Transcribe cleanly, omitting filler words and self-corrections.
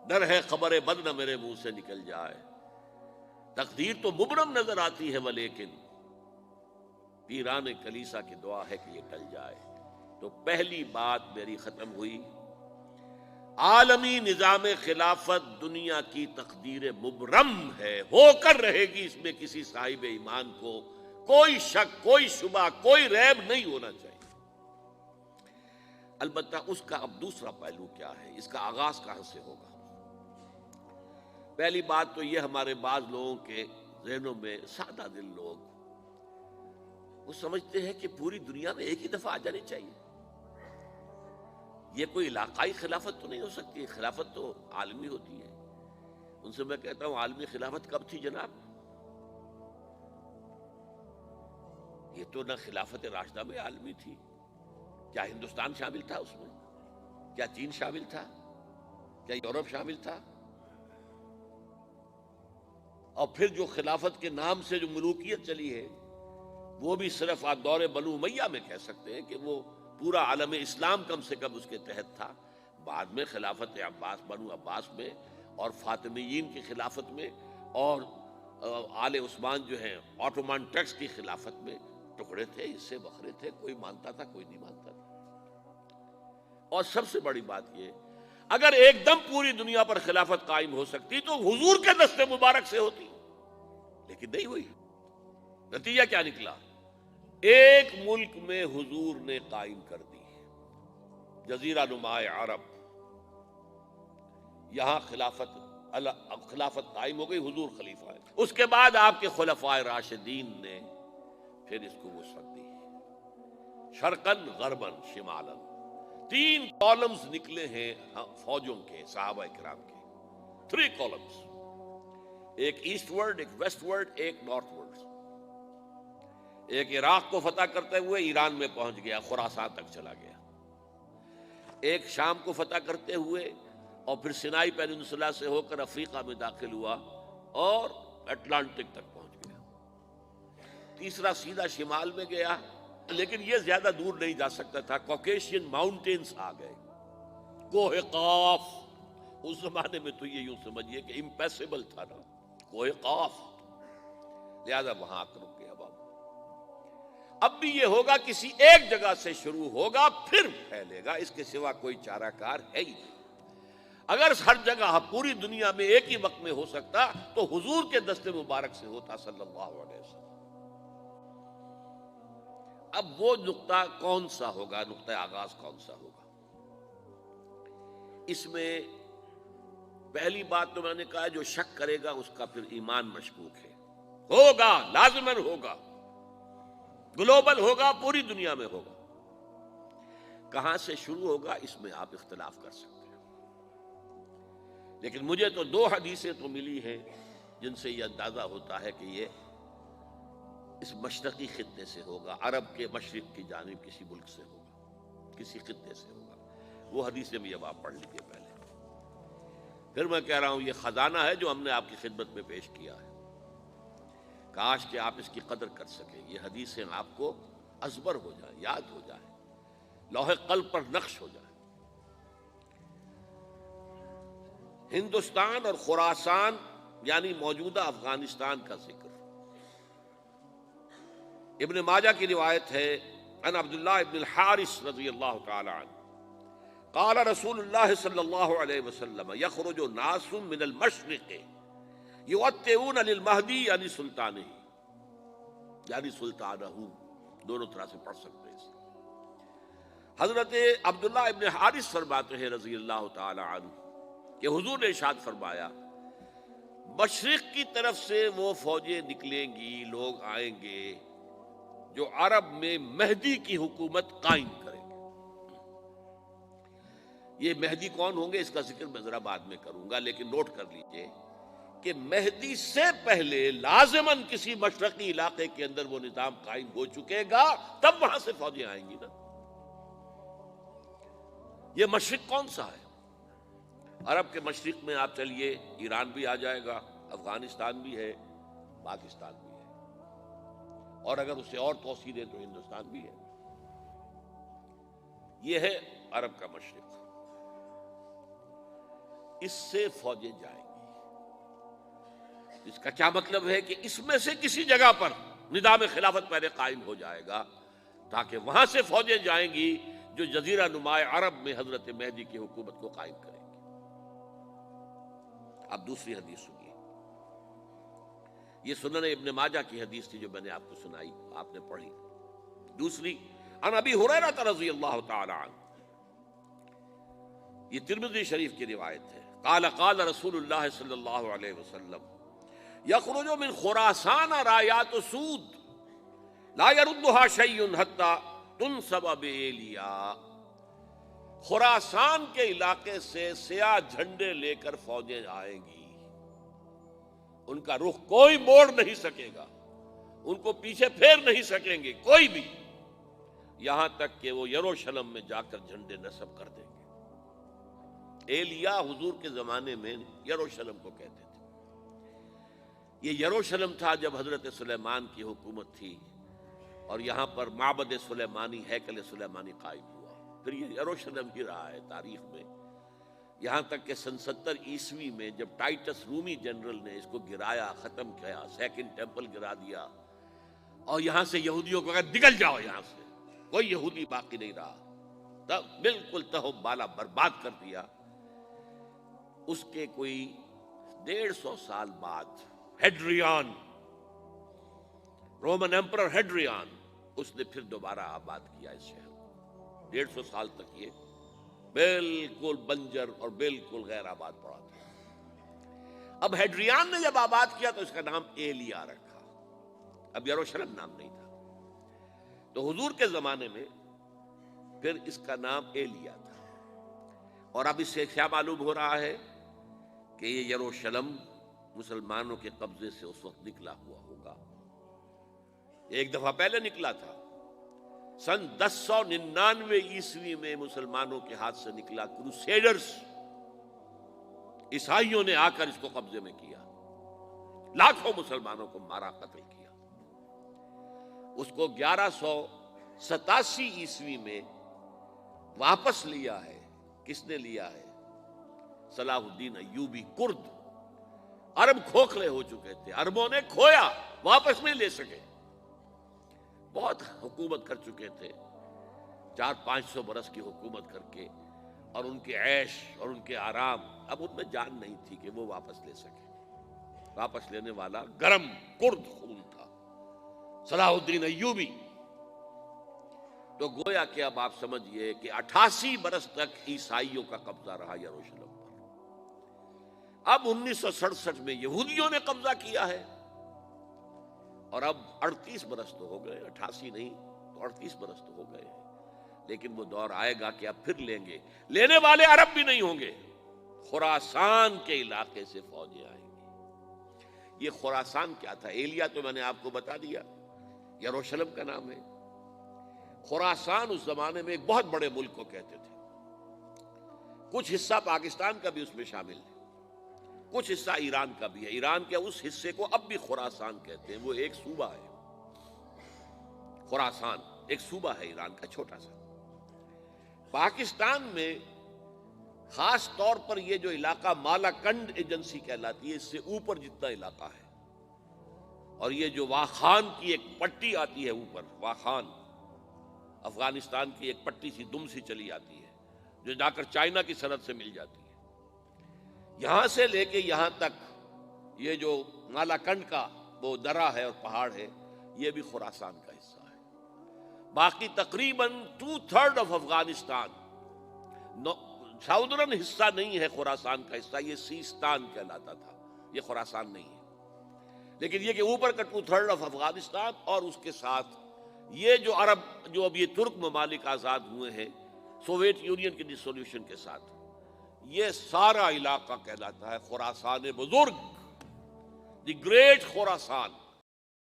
ڈر ہے خبر بد نہ میرے منہ سے نکل جائے، تقدیر تو مبرم نظر آتی ہے ولیکن پیران کلیسا کی دعا ہے کہ یہ ٹل جائے۔ تو پہلی بات میری ختم ہوئی، عالمی نظام خلافت دنیا کی تقدیر مبرم ہے، ہو کر رہے گی، اس میں کسی صاحب ایمان کو کوئی شک، کوئی شبہ، کوئی ریب نہیں ہونا چاہیے۔ البتہ اس کا اب دوسرا پہلو کیا ہے، اس کا آغاز کہاں سے ہوگا؟ پہلی بات تو یہ، ہمارے بعض لوگوں کے ذہنوں میں، سادہ دل لوگ وہ سمجھتے ہیں کہ پوری دنیا میں ایک ہی دفعہ آ جانی چاہیے، یہ کوئی علاقائی خلافت تو نہیں ہو سکتی، خلافت تو عالمی ہوتی ہے۔ ان سے میں کہتا ہوں عالمی خلافت کب تھی جناب؟ یہ تو نہ خلافت راشدہ میں عالمی تھی، کیا ہندوستان شامل تھا اس میں؟ کیا چین شامل تھا؟ کیا یورپ شامل تھا؟ اور پھر جو خلافت کے نام سے جو ملوکیت چلی ہے وہ بھی صرف آپ دور بنو امیہ میں کہہ سکتے ہیں کہ وہ پورا عالم اسلام کم سے کم اس کے تحت تھا۔ بعد میں خلافت عباس، بنو عباس میں اور فاطمیین کی خلافت میں اور آل عثمان جو ہیں آٹومان ٹرکس کی خلافت میں ٹکڑے تھے، حصے بکھرے تھے، کوئی مانتا تھا کوئی نہیں مانتا تھا۔ اور سب سے بڑی بات یہ، اگر ایک دم پوری دنیا پر خلافت قائم ہو سکتی تو حضور کے دست مبارک سے ہوتی، لیکن نہیں ہوئی۔ نتیجہ کیا نکلا؟ ایک ملک میں حضور نے قائم کر دی، جزیرہ نما عرب، یہاں خلافت قائم ہو گئی، حضور خلیفہ ہے۔ اس کے بعد آپ کے خلفائے راشدین نے پھر اس کو وسعت دی، شرقاً غرباً شمالاً، 3 کالمز نکلے ہیں فوجوں کے، صحابہ کرام کے، 3 کالمز، ایک ایسٹ ورڈ، ایک ویسٹ ورڈ، ایک نارتھ ورڈ۔ ایک عراق کو فتح کرتے ہوئے ایران میں پہنچ گیا، خراسان تک چلا گیا۔ ایک شام کو فتح کرتے ہوئے اور پھر سینائی پیننسولا سے ہو کر افریقہ میں داخل ہوا اور اٹلانٹک تک پہنچ گیا۔ تیسرا سیدھا شمال میں گیا، لیکن یہ زیادہ دور نہیں جا سکتا تھا، کوکیشین ماؤنٹینز آ گئے، کوہ قاف۔ اس زمانے میں تو یہ یوں سمجھیے کہ امپیسیبل تھا نا، کوہ قاف، لہذا وہاں آ کر رک گیا بابا۔ اب بھی یہ ہوگا، کسی ایک جگہ سے شروع ہوگا پھر پھیلے گا، اس کے سوا کوئی چارہ کار ہے ہی نہیں۔ اگر ہر جگہ پوری دنیا میں ایک ہی وقت میں ہو سکتا تو حضور کے دست مبارک سے ہوتا صلی اللہ علیہ وسلم۔ اب وہ نقطہ کون سا ہوگا، نقطہ آغاز کون سا ہوگا؟ اس میں پہلی بات تو میں نے کہا، جو شک کرے گا اس کا پھر ایمان مشکوک ہے، ہوگا، لازماً ہوگا، گلوبل ہوگا، پوری دنیا میں ہوگا۔ کہاں سے شروع ہوگا اس میں آپ اختلاف کر سکتے ہیں، لیکن مجھے تو 2 حدیثیں تو ملی ہیں جن سے یہ اندازہ ہوتا ہے کہ یہ اس مشرقی خطے سے ہوگا، عرب کے مشرق کی جانب کسی ملک سے ہوگا، کسی خطے سے ہوگا۔ وہ حدیثیں بھی اب آپ پڑھ لیجیے پہلے، پھر میں کہہ رہا ہوں یہ خزانہ ہے جو ہم نے آپ کی خدمت میں پیش کیا ہے، کاش کہ آپ اس کی قدر کر سکیں، یہ حدیثیں آپ کو ازبر ہو جائیں، یاد ہو جائیں، لوح قلب پر نقش ہو جائیں۔ ہندوستان اور خراسان یعنی موجودہ افغانستان کا ذکر، ابن ماجہ کی روایت ہے، عن عبداللہ ابن الحارث رضی اللہ تعالی عنہ قال رسول اللہ صلی اللہ علیہ وسلم یخرج ناس من المشرق یؤتئون للمہدی یعنی سلطانہ، یعنی سلطانہ، دونوں طرح سے پڑھ سکتے ہیں۔ حضرت عبداللہ ابن حارث فرماتے ہیں رضی اللہ تعالی عنہ کہ حضور نے ارشاد فرمایا، مشرق کی طرف سے وہ فوجیں نکلیں گی، لوگ آئیں گے جو عرب میں مہدی کی حکومت قائم کریں گے۔ یہ مہدی کون ہوں گے اس کا ذکر میں ذرا بعد میں کروں گا، لیکن نوٹ کر لیجئے کہ مہدی سے پہلے لازماً کسی مشرقی علاقے کے اندر وہ نظام قائم ہو چکے گا، تب وہاں سے فوجیں آئیں گی نا۔ یہ مشرق کون سا ہے؟ عرب کے مشرق میں آپ چلیے، ایران بھی آ جائے گا، افغانستان بھی ہے، پاکستان بھی ہے، اور اگر اسے اور توسیع دیں تو ہندوستان بھی ہے۔ یہ ہے عرب کا مشرق۔ اس سے فوجیں جائیں گی۔ اس کا کیا مطلب ہے کہ اس میں سے کسی جگہ پر نظام خلافت پہلے قائم ہو جائے گا تاکہ وہاں سے فوجیں جائیں گی جو جزیرہ نما عرب میں حضرت مہدی کی حکومت کو قائم کریں گی۔ اب دوسری حدیث سنیے، یہ سنن ابن ماجہ کی حدیث تھی جو میں نے آپ کو سنائی، آپ نے پڑھی۔ دوسری عن ابی ہریرہ رضی اللہ تعالی عنہ، یہ ترمذی شریف کی روایت ہے، قال قال رسول اللہ صلی اللہ علیہ وسلم یخرج من خراسان رایات سود لا يردها شیء حتی تنصب بإیلیا، خراسان کے علاقے سے سیاہ جھنڈے لے کر فوجیں آئیں گی، ان کا رخ کوئی موڑ نہیں سکے گا، ان کو پیچھے پھیر نہیں سکیں گے کوئی بھی، یہاں تک کہ وہ یروشلم میں جا کر جھنڈے نصب کر دیں گے۔ ایلیا حضور کے زمانے میں یروشلم کو کہتے تھے۔ یہ یروشلم تھا جب حضرت سلیمان کی حکومت تھی اور یہاں پر معبد سلیمانی، ہیکل سلیمانی قائم ہوا، پھر یہ یروشلم ہی رہا ہے تاریخ میں، یہاں تک کہ سن 70 عیسوی میں جب ٹائٹس رومی جنرل نے اس کو گرایا، ختم کیا، سیکنڈ ٹیمپل گرا دیا اور یہاں سے یہودیوں کو کہا نکل جاؤ، یہاں سے کوئی یہودی باقی نہیں رہا، تب بالکل تہو بالا برباد کر دیا۔ اس کے کوئی 150 سال بعد ہیڈریان، رومن ایمپرر ہیڈریان، اس نے پھر دوبارہ آباد کیا اس شہر کو۔ 150 سال تک یہ بالکل بنجر اور بالکل غیر آباد پڑا تھا۔ اب ہیڈریان نے جب آباد کیا تو اس کا نام ایلیا رکھا، اب یروشلم نام نہیں تھا، تو حضور کے زمانے میں پھر اس کا نام ایلیا تھا۔ اور اب اس سے کیا معلوم ہو رہا ہے کہ یہ یروشلم مسلمانوں کے قبضے سے اس وقت نکلا ہوا ہوگا، ایک دفعہ پہلے نکلا تھا، سن 1099 عیسوی میں مسلمانوں کے ہاتھ سے نکلا، کروسیڈرز عیسائیوں نے آ کر اس کو قبضے میں کیا، لاکھوں مسلمانوں کو مارا، قتل کیا۔ اس کو 1187 عیسوی میں واپس لیا ہے، کس نے لیا ہے؟ صلاح الدین ایوبی، کرد، عرب کھوکھلے ہو چکے تھے، عربوں نے کھویا، واپس نہیں لے سکے، بہت حکومت کر چکے تھے، 400-500 برس کی حکومت کر کے، اور ان کے عیش اور ان کے آرام، اب ان میں جان نہیں تھی کہ وہ واپس لے سکے۔ واپس لینے والا گرم کرد خون تھا، صلاح الدین ایوبی۔ تو گویا کہ اب آپ سمجھئے کہ 88 برس تک عیسائیوں کا قبضہ رہا یروشلم پر۔ اب 1967 میں یہودیوں نے قبضہ کیا ہے، اور اب 38 برس تو ہو گئے، 88 نہیں تو 38 برس تو ہو گئے ہیں، لیکن وہ دور آئے گا کہ اب پھر لیں گے، لینے والے عرب بھی نہیں ہوں گے، خراسان کے علاقے سے فوجیں آئیں گی۔ یہ خراسان کیا تھا؟ ایلیا تو میں نے آپ کو بتا دیا، یروشلم کا نام ہے۔ خراسان اس زمانے میں ایک بہت بڑے ملک کو کہتے تھے، کچھ حصہ پاکستان کا بھی اس میں شامل ہے، کچھ حصہ ایران کا بھی ہے، ایران کے اس حصے کو اب بھی خراسان کہتے ہیں، وہ ایک صوبہ ہے، خراسان ایک صوبہ ہے ایران کا چھوٹا سا۔ پاکستان میں خاص طور پر یہ جو علاقہ مالاکنڈ ایجنسی کہلاتی ہے، اس سے اوپر جتنا علاقہ ہے، اور یہ جو واخان کی ایک پٹی آتی ہے اوپر، واخان افغانستان کی ایک پٹی سی دم سی چلی آتی ہے جو جا کر چائنا کی سرحد سے مل جاتی ہے، یہاں سے لے کے یہاں تک یہ جو مالاکنڈ کا وہ درہ ہے اور پہاڑ ہے، یہ بھی خراسان کا حصہ ہے۔ باقی تقریباً 2/3 آف افغانستان، ساؤدرن حصہ نہیں ہے خراسان کا حصہ، یہ سیستان کہلاتا تھا، یہ خراسان نہیں ہے، لیکن یہ کہ اوپر کا 2/3 آف افغانستان، اور اس کے ساتھ یہ جو عرب، جو اب یہ ترک ممالک آزاد ہوئے ہیں سوویت یونین کی ڈسولوشن کے ساتھ، یہ سارا علاقہ کہلاتا ہے خراسان بزرگ، دی گریٹ خراسان۔